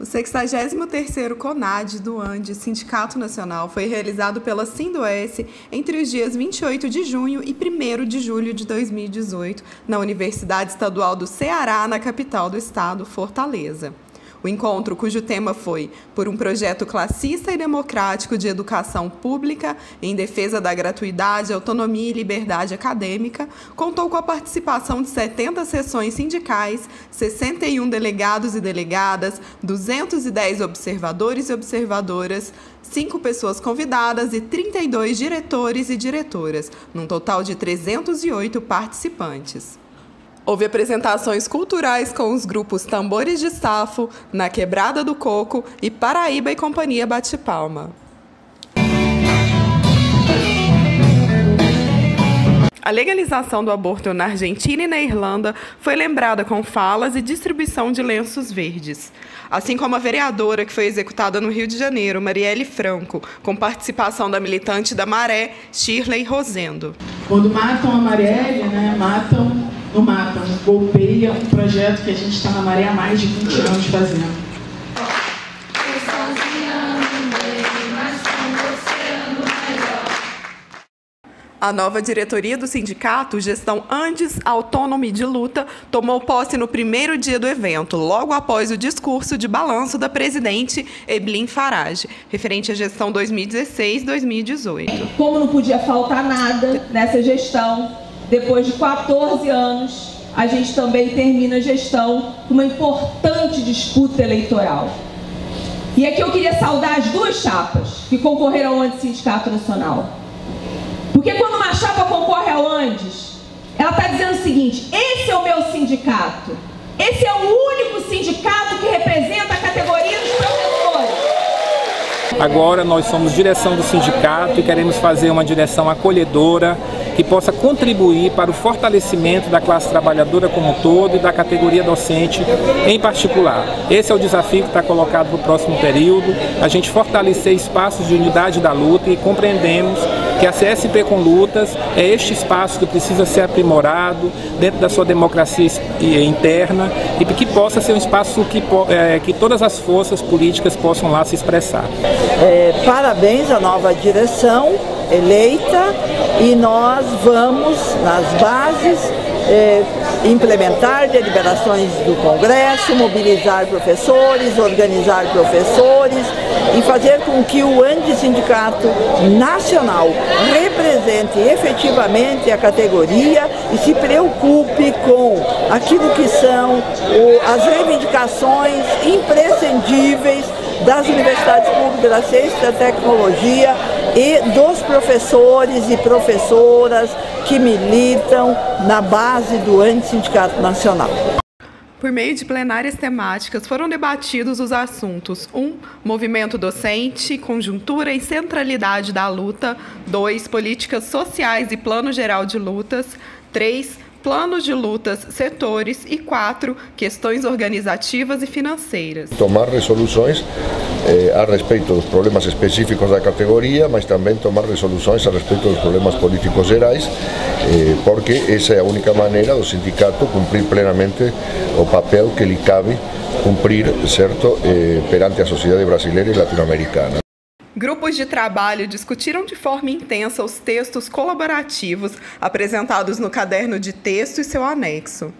O 63º CONAD do ANDE, Sindicato Nacional, foi realizado pela Sindoeste entre os dias 28 de junho e 1º de julho de 2018, na Universidade Estadual do Ceará, na capital do estado, Fortaleza. O encontro, cujo tema foi por um projeto classista e democrático de educação pública em defesa da gratuidade, autonomia e liberdade acadêmica, contou com a participação de 70 seções sindicais, 61 delegados e delegadas, 210 observadores e observadoras, 5 pessoas convidadas e 32 diretores e diretoras, num total de 308 participantes. Houve apresentações culturais com os grupos Tambores de Safo, Na Quebrada do Coco e Paraíba e Companhia Bate Palma. A legalização do aborto na Argentina e na Irlanda foi lembrada com falas e distribuição de lenços verdes. Assim como a vereadora que foi executada no Rio de Janeiro, Marielle Franco, com participação da militante da Maré, Shirley Rosendo. Quando matam a Marielle, não matam, golpeiam um projeto que a gente está na Maré há mais de 20 anos fazendo. A nova diretoria do sindicato, Gestão Andes Autônomo de Luta, tomou posse no primeiro dia do evento, logo após o discurso de balanço da presidente Evelyn Farage, referente à gestão 2016-2018. Como não podia faltar nada nessa gestão, depois de 14 anos, a gente também termina a gestão com uma importante disputa eleitoral. E aqui eu queria saudar as duas chapas que concorreram ao Andes Sindicato Nacional. Porque quando uma chapa concorre ao Andes, ela está dizendo o seguinte: esse é o meu sindicato, esse é o único sindicato que representa a categoria dos professores. Agora nós somos direção do sindicato e queremos fazer uma direção acolhedora que possa contribuir para o fortalecimento da classe trabalhadora como um todo e da categoria docente em particular. Esse é o desafio que está colocado para o próximo período, a gente fortalecer espaços de unidade da luta, e compreendemos que a CSP com Lutas é este espaço que precisa ser aprimorado dentro da sua democracia interna e que possa ser um espaço que todas as forças políticas possam lá se expressar. Parabéns à nova direção eleita, e nós vamos, nas bases, implementar deliberações do Congresso, mobilizar professores, organizar professores e fazer com que o Andes Sindicato Nacional represente efetivamente a categoria e se preocupe com aquilo que são as reivindicações imprescindíveis das universidades públicas, da ciência e da tecnologia e dos professores e professoras que militam na base do Andes Sindicato Nacional. Por meio de plenárias temáticas, foram debatidos os assuntos: 1. Movimento docente, conjuntura e centralidade da luta. 2. Políticas sociais e plano geral de lutas. 3. Planos de lutas, setores. E 4. Questões organizativas e financeiras. Tomar resoluções a respeito dos problemas específicos da categoria, mas também tomar resoluções a respeito dos problemas políticos gerais, porque essa é a única maneira do sindicato cumprir plenamente o papel que lhe cabe cumprir, certo, perante a sociedade brasileira e latino-americana. Grupos de trabalho discutiram de forma intensa os textos colaborativos apresentados no caderno de texto e seu anexo.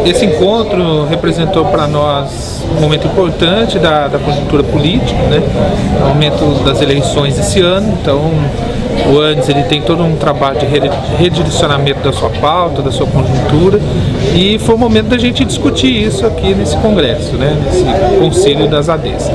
Esse encontro representou para nós um momento importante da conjuntura política, né? O momento das eleições esse ano. Então, o Andes ele tem todo um trabalho de redirecionamento da sua pauta, da sua conjuntura, e foi o momento da gente discutir isso aqui nesse congresso, né? Nesse Conselho das ADs.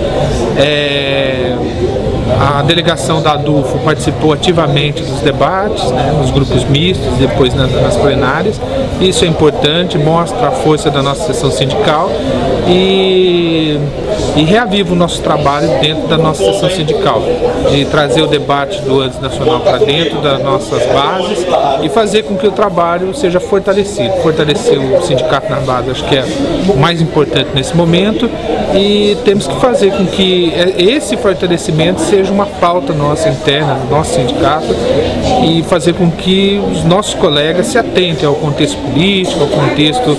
A delegação da ADUFO participou ativamente dos debates, né, nos grupos mistos, depois nas plenárias. Isso é importante, mostra a força da nossa seção sindical e reaviva o nosso trabalho dentro da nossa seção sindical, de trazer o debate do Andes Nacional para dentro das nossas bases e fazer com que o trabalho seja fortalecido. Fortalecer o sindicato na base, acho que é o mais importante nesse momento, e temos que fazer com que esse fortalecimento seja uma pauta nossa interna, do nosso sindicato, e fazer com que os nossos colegas se atentem ao contexto político, ao contexto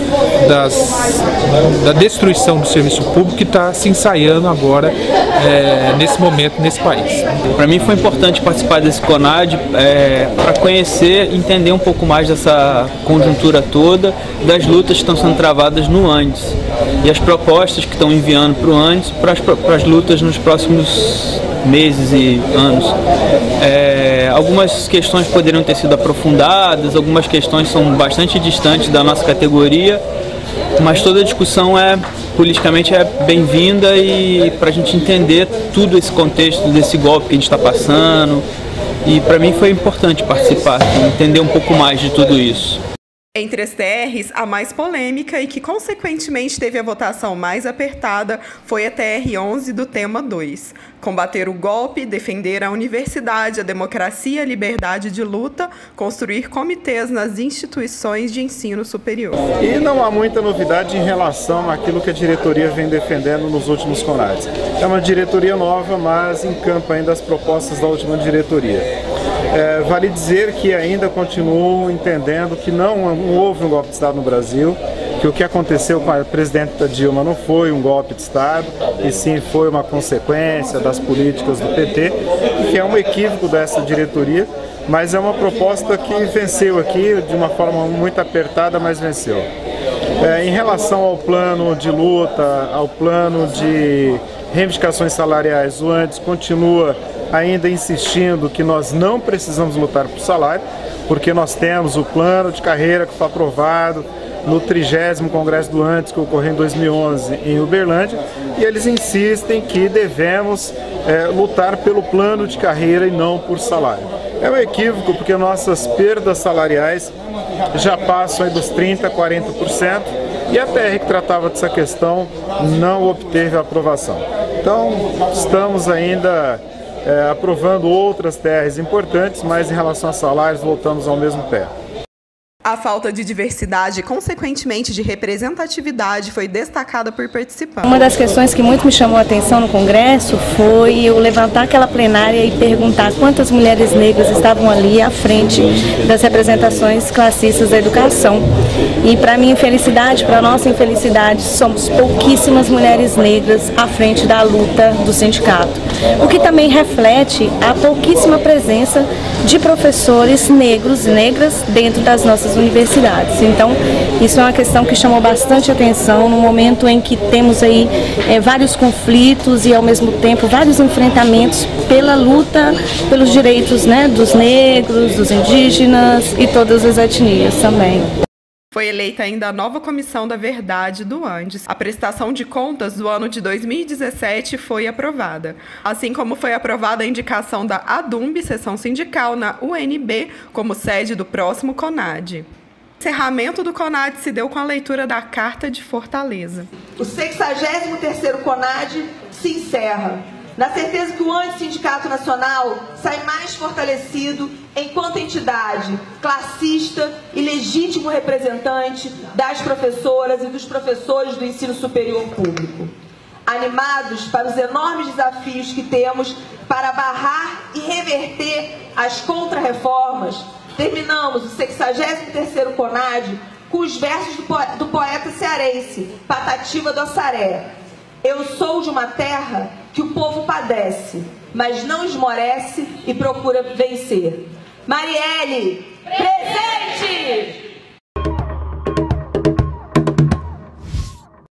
da destruição do serviço público que está se ensaiando agora nesse momento nesse país. Para mim foi importante participar desse CONAD para conhecer e entender um pouco mais dessa conjuntura toda, das lutas que estão sendo travadas no Andes e as propostas que estão enviando para o Andes para as lutas nos próximos meses e anos. Algumas questões poderiam ter sido aprofundadas, algumas questões são bastante distantes da nossa categoria, mas toda a discussão politicamente é bem-vinda e para a gente entender tudo esse contexto desse golpe que a gente está passando, e para mim foi importante participar, entender um pouco mais de tudo isso. Entre as TRs, a mais polêmica e que, consequentemente, teve a votação mais apertada foi a TR-11 do tema 2. Combater o golpe, defender a universidade, a democracia, a liberdade de luta, construir comitês nas instituições de ensino superior. E não há muita novidade em relação àquilo que a diretoria vem defendendo nos últimos CONADs. É uma diretoria nova, mas encampa ainda as propostas da última diretoria. Vale dizer que ainda continuo entendendo que não houve um golpe de Estado no Brasil, que o que aconteceu com a presidenta Dilma não foi um golpe de Estado, e sim foi uma consequência das políticas do PT, que é um equívoco dessa diretoria, mas é uma proposta que venceu aqui de uma forma muito apertada, mas venceu. Em relação ao plano de luta, ao plano de reivindicações salariais, o Andes continua ainda insistindo que nós não precisamos lutar por salário, porque nós temos o plano de carreira que foi aprovado no 30º Congresso do Andes, que ocorreu em 2011 em Uberlândia, e eles insistem que devemos lutar pelo plano de carreira e não por salário. É um equívoco, porque nossas perdas salariais já passam aí dos 30% a 40%, e a TR que tratava dessa questão não obteve a aprovação. Então, estamos ainda aprovando outras TRs importantes, mas em relação a salários voltamos ao mesmo pé. A falta de diversidade e, consequentemente, de representatividade foi destacada por participantes. Uma das questões que muito me chamou a atenção no Congresso foi eu levantar aquela plenária e perguntar quantas mulheres negras estavam ali à frente das representações classistas da educação. E, para minha infelicidade, para nossa infelicidade, somos pouquíssimas mulheres negras à frente da luta do sindicato. O que também reflete a pouquíssima presença de professores negros e negras dentro das nossas universidades. Então, isso é uma questão que chamou bastante atenção no momento em que temos aí vários conflitos e, ao mesmo tempo, vários enfrentamentos pela luta pelos direitos, dos negros, dos indígenas e todas as etnias também. Foi eleita ainda a nova Comissão da Verdade do Andes. A prestação de contas do ano de 2017 foi aprovada, assim como foi aprovada a indicação da ADUMB, seção sindical, na UNB, como sede do próximo CONAD. O encerramento do CONAD se deu com a leitura da Carta de Fortaleza. O 63º CONAD se encerra, na certeza que o Antissindicato Nacional sai mais fortalecido enquanto entidade classista e legítimo representante das professoras e dos professores do ensino superior público. Animados para os enormes desafios que temos para barrar e reverter as contrarreformas, terminamos o 63º CONAD com os versos do poeta cearense Patativa do Assaré. Eu sou de uma terra que o povo padece, mas não esmorece e procura vencer. Marielle, presente!